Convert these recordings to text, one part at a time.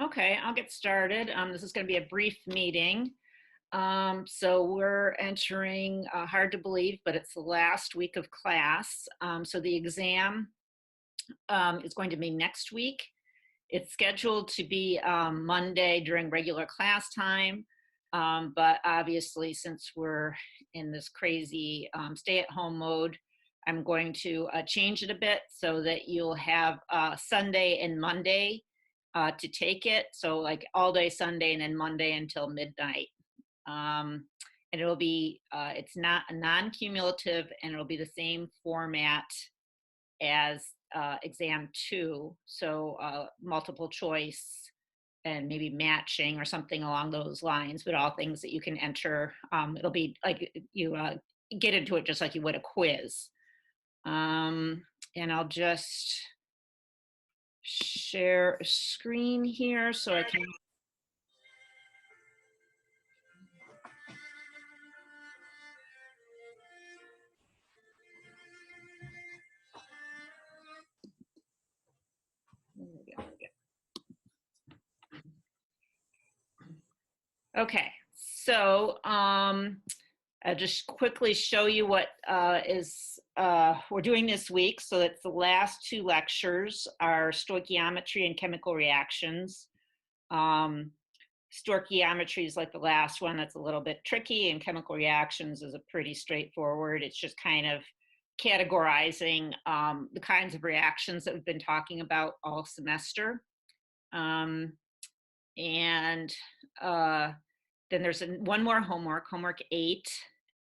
Okay, I'll get started. This is going to be a brief meeting. So we're entering, hard to believe, but it's the last week of class. So the exam is going to be next week. It's scheduled to be Monday during regular class time. But obviously, since we're in this crazy stay-at-home mode, I'm going to change it a bit so that you'll have Sunday and Monday to take it. So like all day Sunday and then Monday until midnight. Um, and it'll be, it's not a non-cumulative, and it'll be the same format as exam two. So multiple choice and maybe matching or something along those lines, but all things that you can enter. It'll be like you get into it just like you would a quiz. And I'll just share a screen here so I can. Okay, so I'll just quickly show you what we're doing this week. So it's the last two lectures are stoichiometry and chemical reactions. Stoichiometry is like the last one, that's a little bit tricky, and chemical reactions is a pretty straightforward. It's just kind of categorizing the kinds of reactions that we've been talking about all semester. And then there's one more homework 8,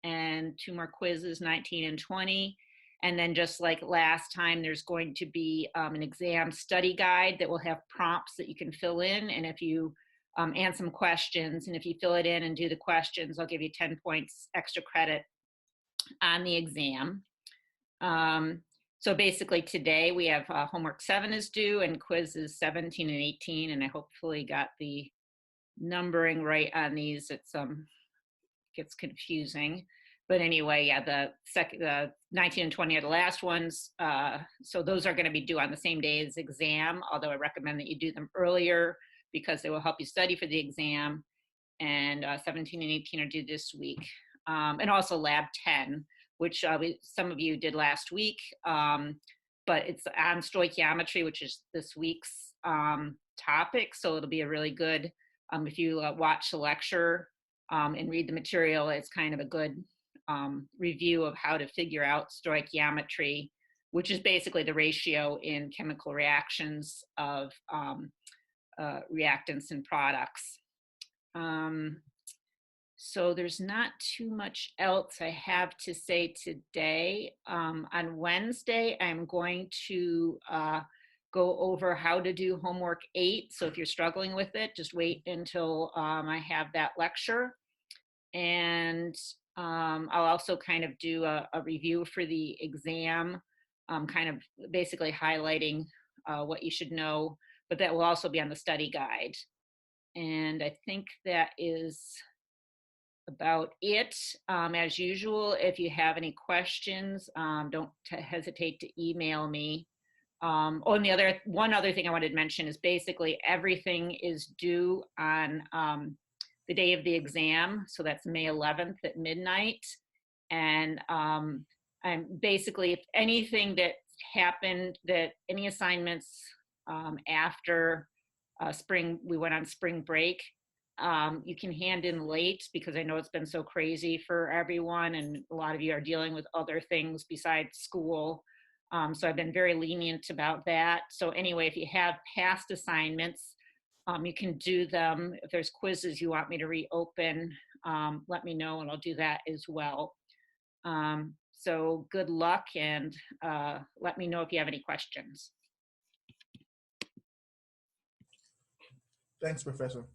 and 2 more quizzes, 19 and 20. And then just like last time, there's going to be an exam study guide that will have prompts that you can fill in. And if you and some questions, and if you fill it in and do the questions, I'll give you 10 points extra credit on the exam. So basically today we have homework 7 is due and quizzes 17 and 18, and I hopefully got the numbering right on these. It's gets confusing, but anyway, yeah, the 19 and 20 are the last ones. So those are going to be due on the same day as exam, although I recommend that you do them earlier because they will help you study for the exam. And 17 and 18 are due this week. And also lab 10, which some of you did last week, but it's on stoichiometry, which is this week's topic. So it'll be a really good, if you watch the lecture and read the material, it's kind of a good review of how to figure out stoichiometry, which is basically the ratio in chemical reactions of reactants and products. So there's not too much else I have to say today. On Wednesday, I'm going to go over how to do homework 8. So if you're struggling with it, just wait until I have that lecture. And I'll also kind of do a review for the exam, kind of basically highlighting what you should know, but that will also be on the study guide. And I think that is about it. As usual, if you have any questions, don't hesitate to email me. Oh, and one other thing I wanted to mention is basically everything is due on the day of the exam. So that's May 11th at midnight. And I'm basically, if anything that happened, that any assignments after we went on spring break, you can hand in late, because I know it's been so crazy for everyone and a lot of you are dealing with other things besides school. So I've been very lenient about that. So anyway, if you have past assignments, you can do them. If there's quizzes you want me to reopen, let me know and I'll do that as well. So good luck, and let me know if you have any questions. Thanks, Professor.